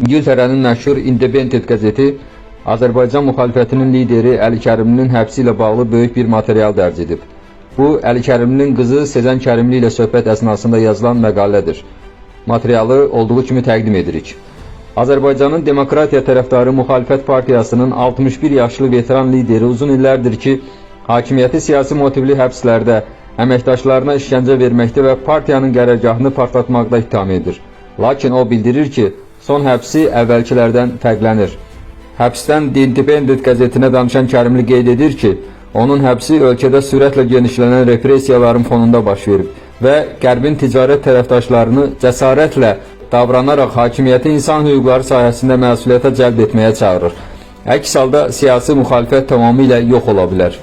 İngiltərənin məşhur Independent qəzeti Azərbaycan müxalifətinin lideri Əli Kərimlinin həbsi ilə bağlı böyük bir material dərc edib. Bu, Əli Kərimlinin qızı Sezen Kərimli ilə söhbət əsnasında yazılan məqalədir. Materialı olduğu kimi təqdim edirik. Azərbaycanın demokratiya tərəfdarı müxalifət partiyasının 61 yaşlı veteran lideri uzun illərdir ki, hakimiyyəti siyasi motivli həbslərdə, əməkdaşlarına işgəncə verməkdə və partiyanın qərargahını partlatmaqda ittiham edir. Lakin o bildirir ki, son həbsi əvvəlkilərdən fərqlənir. Həbsdən The Independent qəzetinə danışan Kərimli qeyd edir ki, onun həbsi ölkədə sürətlə genişlənən repressiyaların fonunda baş verib və Qərbin ticarət tərəfdaşlarını cəsarətlə davranaraq hakimiyyəti insan hüquqları sahəsində məsuliyyətə cəlb etməyə çağırır. Əks halda siyasi müxalifət tamamilə yox ola bilər.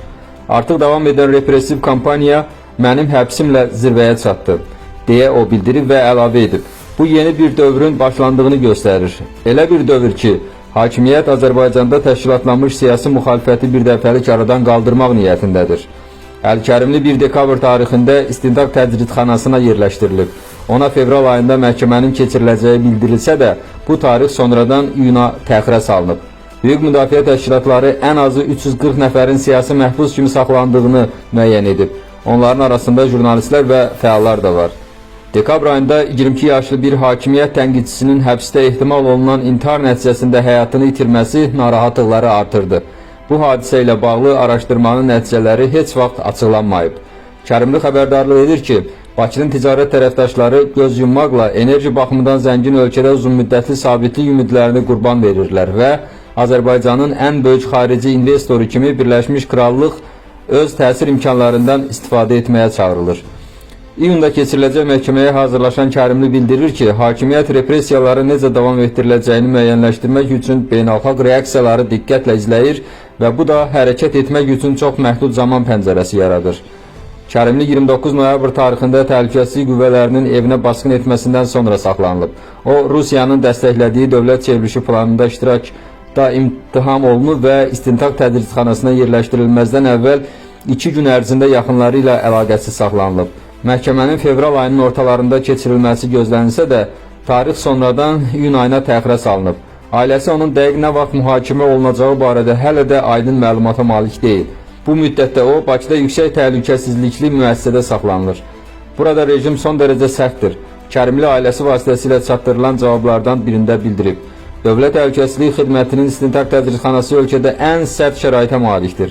Artıq davam edən repressiv kampaniya mənim həbsimlə zirvəyə çatdı, deyə o bildirib və əlavə edib. Bu yeni bir dövrün başlandığını göstərir. Elə bir dövr ki, hakimiyyət Azərbaycanda təşkilatlanmış siyasi müxalifəti birdəfəlik aradan qaldırmaq niyyətindədir. Əli Kərimli 1 dekabr tarixində istintaq təcridxanasına yerləşdirilib. Ona fevral ayında məhkəmənin keçiriləcəyi bildirilsə də, bu tarix sonradan iyuna təxirə salınıb. Hüquq müdafiə təşkilatları ən azı 340 nəfərin siyasi məhbus kimi saxlandığını müəyyən edib. Onların arasında jurnalistlər və fəallar da var. Dekabr ayında 22 yaşlı bir hakimiyyət tənqidçisinin həbsdə ehtimal olunan intihar nəticəsində həyatını itirməsi narahatlıqları artırdı. Bu hadisə ilə bağlı araşdırmanın nəticələri heç vaxt açıqlanmayıb. Kərimli xəbərdarlıq edir ki, Bakının ticarət tərəfdaşları göz yummaqla enerji baxımından zəngin ölkədə uzunmüddətli sabitlik ümidlərini qurban verirlər və Azərbaycanın ən böyük xarici investoru kimi Birləşmiş Krallıq öz təsir imkanlarından istifadə etməyə çağırılır. İyunda keçiriləcək məhkəməyə hazırlaşan Kərimli bildirir ki, hakimiyyət repressiyaları necə davam etdiriləcəyini müəyyənləşdirmək üçün beynəlxalq reaksiyaları diqqətlə izləyir və bu da hərəkət etmək üçün çox məhdud zaman pəncərəsi yaradır. Kərimli 29 noyabr tarixində təhlükəsizlik qüvvələrinin evinə basqın etməsindən sonra saxlanılıb. O, Rusiyanın dəstəklədiyi dövlət çevrilişi planında iştirakda imtiham olunub və istintaq tədrisxanasına yerləşdirilməzdən əvvəl 2 gün ərzində yaxınları ilə əlaqəsiz saxlanılıb. Məhkəmənin fevral ayının ortalarında keçirilməsi gözlənilsə də, tarix sonradan iyun ayına təxirə salınıb. Ailəsi onun dəqiq nə vaxt mühakimə olunacağı barədə hələ də aydın məlumata malik deyil. Bu müddətdə o, Bakıda yüksək təhlükəsizlikli müəssisədə saxlanılır. Burada rejim son dərəcə sərtdir. Kərimli ailəsi vasitəsilə çatdırılan cavablardan birində bildirib. Dövlət Təhlükəsizlik Xidmətinin istintaq tədrisxanası ölkədə ən sərt şəraitə malikdir.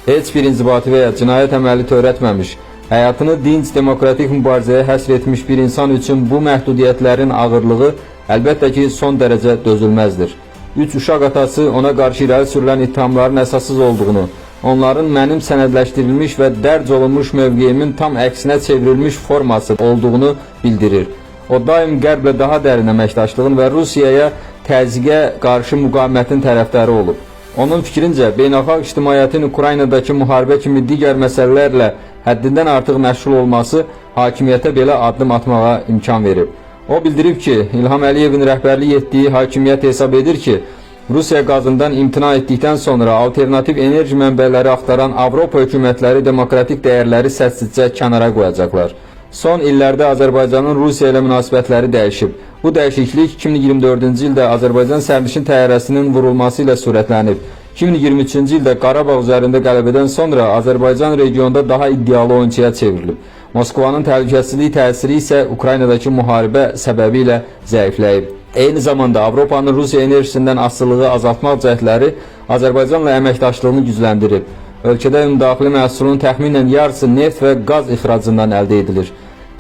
Heç bir inzibati və ya cinayət əməli törətməmiş, həyatını dinc demokratik mübarizəyə həsr etmiş bir insan üçün bu məhdudiyyətlərin ağırlığı əlbəttə ki, son dərəcə dözülməzdir. 3 uşaq atası ona qarşı irəli sürülən ittihamların əsassız olduğunu, onların mənim sənədləşdirilmiş və dərc olunmuş mövqeyimin tam əksinə çevrilmiş forması olduğunu bildirir. O daim Qərblə daha dərin əməkdaşlığın və Rusiyaya təzyiqə qarşı müqavimətin tərəfdarı olub. Onun fikrincə, beynəlxalq ictimaiyyətin Ukraynadakı müharibə kimi digər məsələlərlə həddindən artıq məşğul olması hakimiyyətə belə addım atmağa imkan verib. O bildirib ki, İlham Əliyevin rəhbərlik etdiyi hakimiyyət hesab edir ki, Rusiya qazından imtina etdikdən sonra alternativ enerji mənbələri axtaran Avropa hökumətləri demokratik dəyərləri səssizcə kənara qoyacaqlar. Son illərdə Azərbaycanın Rusiya ilə münasibətləri dəyişib. Bu dəyişiklik 2024-cü ildə Azərbaycan sərnişin təyyarəsinin vurulması ilə sürətlənib. 2023-cü ildə Qarabağ üzərində qələbədən sonra Azərbaycan regionda daha iddialı oyunçuya çevrilib. Moskvanın təhlükəsizlik təsiri isə Ukraynadakı müharibə səbəbi ilə zəifləyib. Eyni zamanda Avropanın Rusiya enerjisindən asılılığı azaltmaq cəhdləri Azərbaycanla əməkdaşlığını gücləndirib. Ölkədə ümumdaxili məhsulun təxminən yarısı neft və qaz ixracından əldə edilir.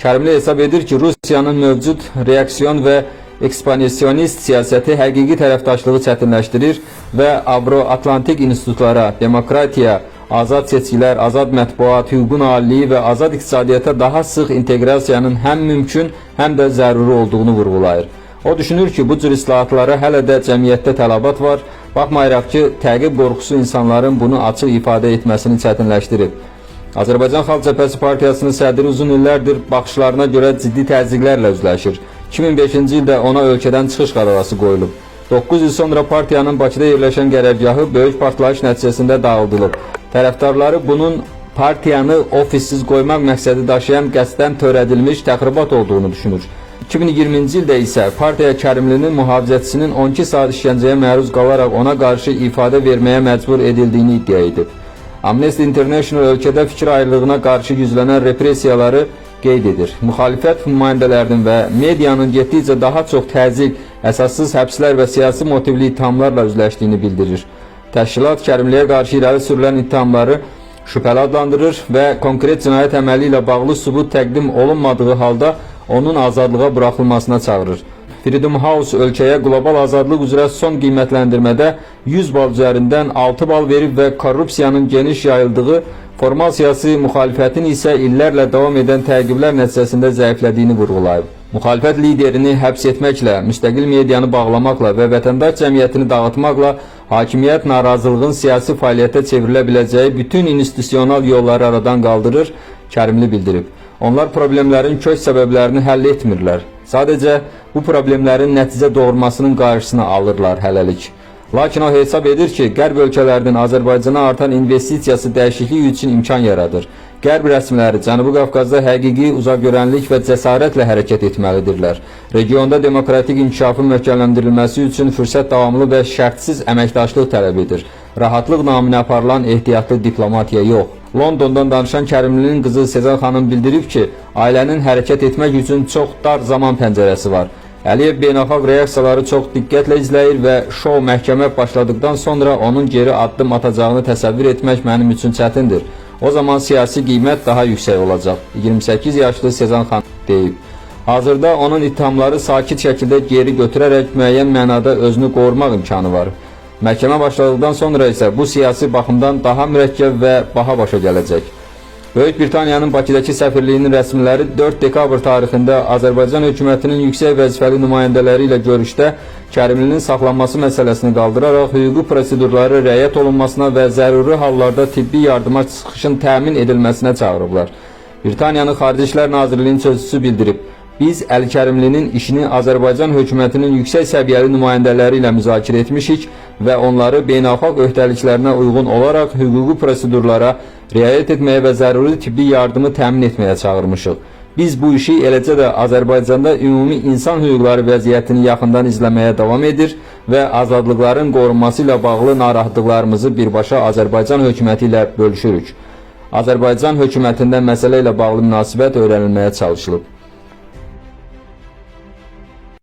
Kərimli hesab edir ki, Rusiyanın mövcud reaksiyon və ekspansionist siyasəti həqiqi tərəfdaşlığı çətinləşdirir və Avro-Atlantik institutlara, demokratiya, azad seçkilər, azad mətbuat, hüququn aliliyi və azad iqtisadiyyata daha sıx inteqrasiyanın həm mümkün, həm də zəruri olduğunu vurğulayır. O düşünür ki, bu cür islahatlara hələ də cəmiyyətdə tələbat var, baxmayaraq ki, təqib qorxusu insanların bunu açıq ifadə etməsini çətinləşdirib. Azərbaycan Xalq Cəbhəsi Partiyasının sədri uzun illərdir baxışlarına görə ciddi təzyiqlərlə üzləşir. 2005-ci ildə ona ölkədən çıxış qadağası qoyulub. 9 il sonra partiyanın Bakıda yerləşən qərargahı böyük partlayış nəticəsində dağıdılıb. Tərəfdarları bunun partiyanı ofissiz qoymaq məqsədi daşıyan qəsdən törədilmiş təxribat olduğunu düşünür. 2020-ci ildə isə partiya Kərimlinin mühafizəçisinin 12 saat işgəncəyə məruz qalaraq ona qarşı ifadə verməyə məcbur edildiyini iddia edib. Amnesty International ölkədə fikir ayrılığına qarşı güclənən repressiyaları qeyd edir. Müxalifət nümayəndələrinin və medianın getdikcə daha çox təzyiq, əsassız həbslər və siyasi motivli ittihamlarla üzləşdiyini bildirir. Təşkilat Kərimliyə qarşı irəli sürülən ittihamları şübhəli adlandırır və konkret cinayət əməli ilə bağlı sübut təqdim olunmadığı halda onun azadlığa buraxılmasına çağırır. Freedom House ölkəyə qlobal azadlıq üzrə son qiymətləndirmədə 100 bal üzərindən 6 bal verib və korrupsiyanın geniş yayıldığı, formal siyasi müxalifətin isə illərlə davam edən təqiblər nəticəsində zəiflədiyini vurğulayıb. Müxalifət liderini həbs etməklə, müstəqil medianı bağlamaqla və vətəndaş cəmiyyətini dağıtmaqla hakimiyyət narazılığın siyasi fəaliyyətə çevrilə biləcəyi bütün institusional yolları aradan qaldırır, Kərimli bildirib. Onlar problemlərin kök səbəblərini həll etmirlər. Sadəcə bu problemlərin nəticə doğurmasının qarşısını alırlar hələlik. Lakin o hesab edir ki, Qərb ölkələrinin Azərbaycana artan investisiyası dəyişiklik üçün imkan yaradır. Qərb rəsmiləri Cənubi Qafqazda həqiqi uzaqgörənlik və cəsarətlə hərəkət etməlidirlər. Regionda demokratik inkişafın möhkəmləndirilməsi üçün fürsət davamlı və şərtsiz əməkdaşlıq tələb edir. Rahatlıq naminə aparılan ehtiyatlı diplomatiya yox. Londondan danışan Kərimlinin qızı Sezen xanım bildirib ki, ailənin hərəkət etmək üçün çox dar zaman pəncərəsi var. Əliyev beynəlxalq reaksiyaları çox diqqətlə izləyir və şou məhkəmə başladıqdan sonra onun geri addım atacağını təsəvvür etmək mənim üçün çətindir. O zaman siyasi qiymət daha yüksək olacaq, 28 yaşlı Sezen xanım deyib. Hazırda onun ittihamları sakit şəkildə geri götürərək müəyyən mənada özünü qorumaq imkanı var. Məhkəmə başladıqdan sonra isə bu siyasi baxımdan daha mürəkkəb və baha başa gələcək. Böyük Britaniyanın Bakıdakı səfirliyinin rəsmiləri 4 dekabr tarixində Azərbaycan hökumətinin yüksək vəzifəli nümayəndələri ilə görüşdə Kərimlinin saxlanması məsələsini qaldıraraq hüquqi prosedurları rəayət olunmasına və zəruri hallarda tibbi yardıma çıxışın təmin edilməsinə çağırıblar. Britaniyanın Xarici İşlər Nazirliyinin sözçüsü bildirib, biz Əli-Kərimlinin işini Azərbaycan hökumətinin yüksək səviyyəli nümayəndələri ilə müzakirə etmişik və onları beynəlxalq öhdəliklərinə uyğun olaraq hüquqi prosedurlara riayət etməyə və zəruri tibbi yardımı təmin etməyə çağırmışıq. Biz bu işi eləcə də Azərbaycanda ümumi insan hüquqları vəziyyətini yaxından izləməyə davam edir və azadlıqların qorunması ilə bağlı narahatlıqlarımızı birbaşa Azərbaycan hökuməti ilə bölüşürük. Azərbaycan hökumətində məsələ ilə bağlı münasibət öyrənilməyə çalışılıb.